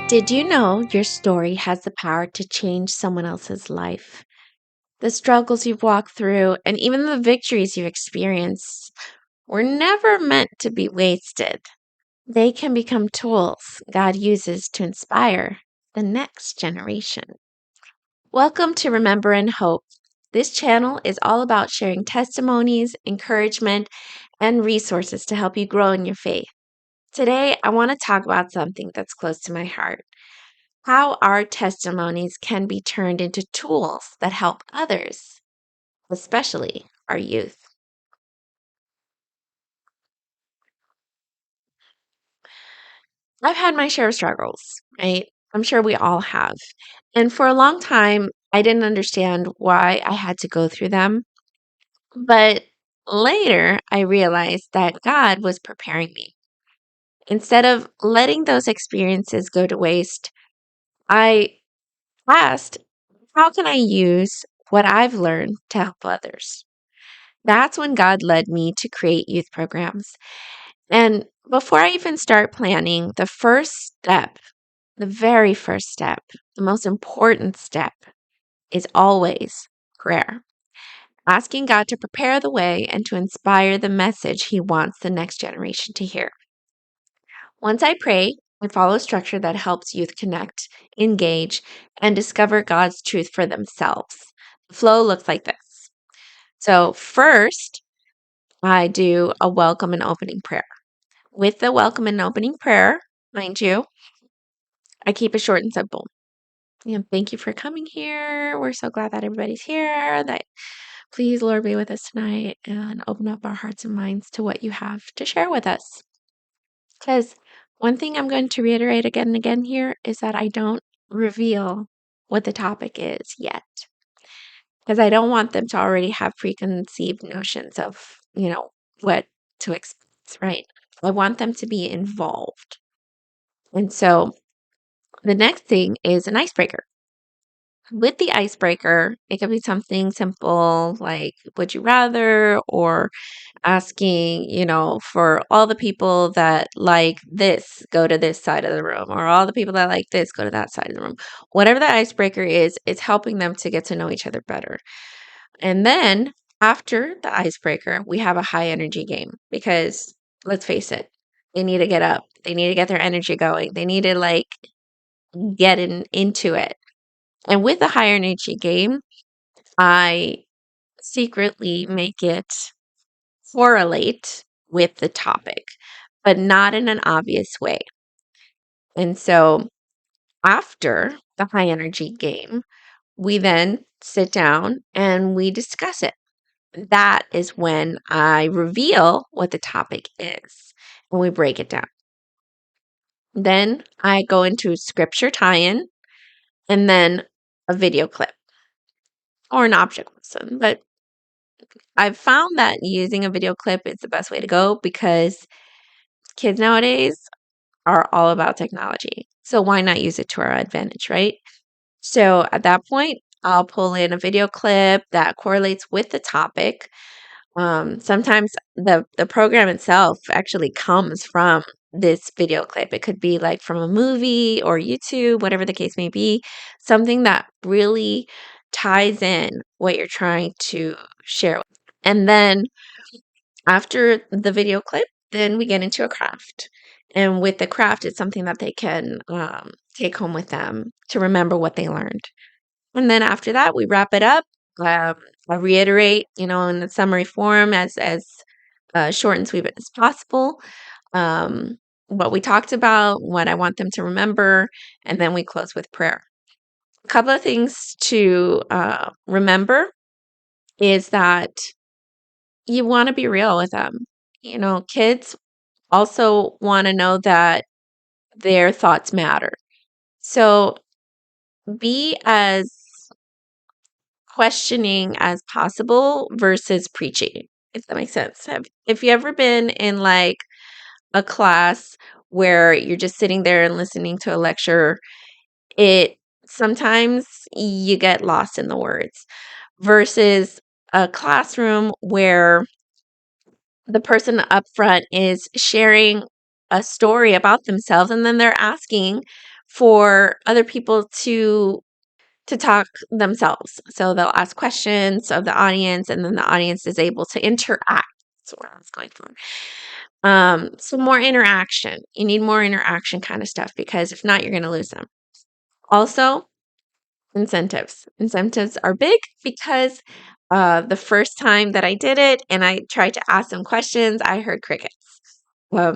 Did you know your story has the power to change someone else's life? The struggles you've walked through and even the victories you've experienced were never meant to be wasted. They can become tools God uses to inspire the next generation. Welcome to Remember and Hope. This channel is all about sharing testimonies, encouragement, and resources to help you grow in your faith. Today, I want to talk about something that's close to my heart: how our testimonies can be turned into tools that help others, especially our youth. I've had my share of struggles, right? I'm sure we all have. And for a long time, I didn't understand why I had to go through them. But later, I realized that God was preparing me. Instead of letting those experiences go to waste, I asked, how can I use what I've learned to help others? That's when God led me to create youth programs. And before I even start planning, the first step, the very first step, the most important step is always prayer. Asking God to prepare the way and to inspire the message He wants the next generation to hear. Once I pray, I follow a structure that helps youth connect, engage, and discover God's truth for themselves. The flow looks like this. So, first, I do a welcome and opening prayer. With the welcome and opening prayer, mind you, I keep it short and simple. Thank you for coming here. We're so glad that everybody's here. That please, Lord, be with us tonight and open up our hearts and minds to what you have to share with us. Because one thing I'm going to reiterate again and again here is that I don't reveal what the topic is yet. Because I don't want them to already have preconceived notions of, what to expect, right? I want them to be involved. And so the next thing is an icebreaker. With the icebreaker, it could be something simple like, would you rather, or asking, for all the people that like this, go to this side of the room, or all the people that like this, go to that side of the room. Whatever the icebreaker is, it's helping them to get to know each other better. And then after the icebreaker, we have a high energy game because let's face it, they need to get up. They need to get their energy going. They need to get into it. And with the high energy game, I secretly make it correlate with the topic, but not in an obvious way. And so after the high energy game, we then sit down and we discuss it. That is when I reveal what the topic is and we break it down. Then I go into scripture tie-in and then a video clip or an object lesson. But I've found that using a video clip is the best way to go because kids nowadays are all about technology. So why not use it to our advantage, right? So at that point, I'll pull in a video clip that correlates with the topic. Sometimes the program itself actually comes from this video clip. It could be like from a movie or YouTube, whatever the case may be, something that really ties in what you're trying to share. And then after the video clip, then we get into a craft. And with the craft, it's something that they can take home with them to remember what they learned. And then after that, we wrap it up. I reiterate, in the summary form as short and sweet as possible, what we talked about, what I want them to remember, and then we close with prayer. A couple of things to remember is that you want to be real with them. Kids also want to know that their thoughts matter. So be as questioning as possible versus preaching, if that makes sense. If you ever been in like a class where you're just sitting there and listening to a lecture, it sometimes you get lost in the words versus a classroom where the person up front is sharing a story about themselves and then they're asking for other people to talk themselves. So they'll ask questions of the audience, and then the audience is able to interact. That's what I was going for. So more interaction. You need more interaction kind of stuff, because if not, you're going to lose them. Also, incentives. Incentives are big, because the first time that I did it and I tried to ask them questions, I heard crickets.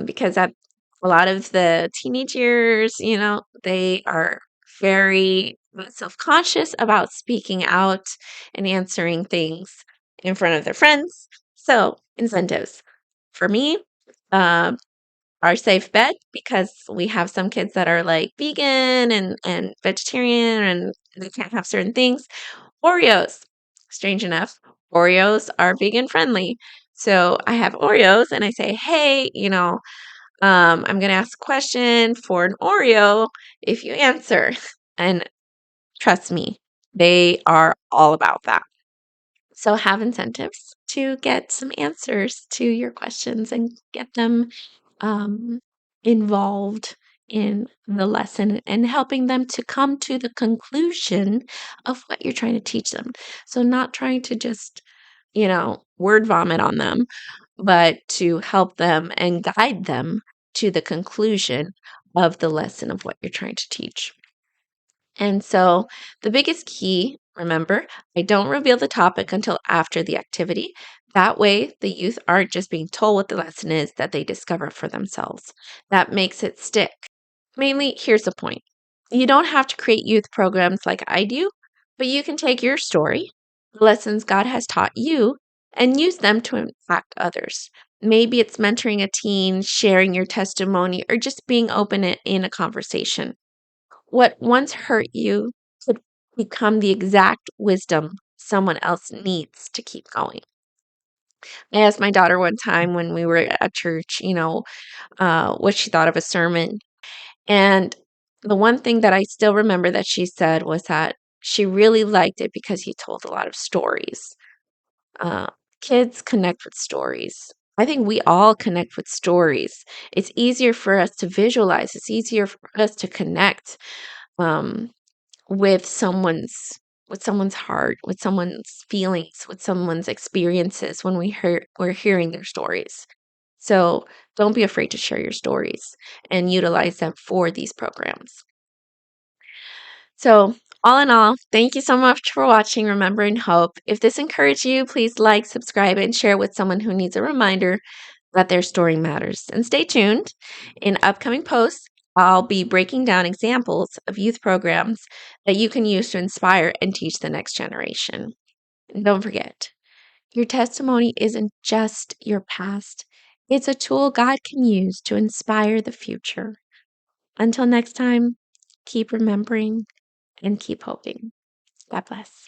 Because a lot of the teenage years, they are very self-conscious about speaking out and answering things in front of their friends. So, incentives. For me, um, our safe bet, because we have some kids that are like vegan and vegetarian and they can't have certain things. Oreos. Strange enough, Oreos are vegan friendly. So I have Oreos and I say, hey, I'm going to ask a question for an Oreo if you answer. And trust me, they are all about that. So have incentives to get some answers to your questions and get them um, involved in the lesson and helping them to come to the conclusion of what you're trying to teach them. So, not trying to just, word vomit on them, but to help them and guide them to the conclusion of the lesson of what you're trying to teach. And so, the biggest key, remember, I don't reveal the topic until after the activity. That way, the youth aren't just being told what the lesson is, that they discover for themselves. That makes it stick. Mainly, here's the point: you don't have to create youth programs like I do, but you can take your story, the lessons God has taught you, and use them to impact others. Maybe it's mentoring a teen, sharing your testimony, or just being open in a conversation. What once hurt you could become the exact wisdom someone else needs to keep going. I asked my daughter one time when we were at church, what she thought of a sermon. And the one thing that I still remember that she said was that she really liked it because he told a lot of stories. Uh, Kids connect with stories. I think we all connect with stories. It's easier for us to visualize, it's easier for us to connect. Um, with someone's heart, with someone's feelings, with someone's experiences when we're hearing their stories. So don't be afraid to share your stories and utilize them for these programs. So all in all, thank you so much for watching Remember and Hope. If this encouraged you, please like, subscribe, and share with someone who needs a reminder that their story matters. And stay tuned. In upcoming posts, I'll be breaking down examples of youth programs that you can use to inspire and teach the next generation. And don't forget, your testimony isn't just your past, it's a tool God can use to inspire the future. Until next time, keep remembering and keep hoping. God bless.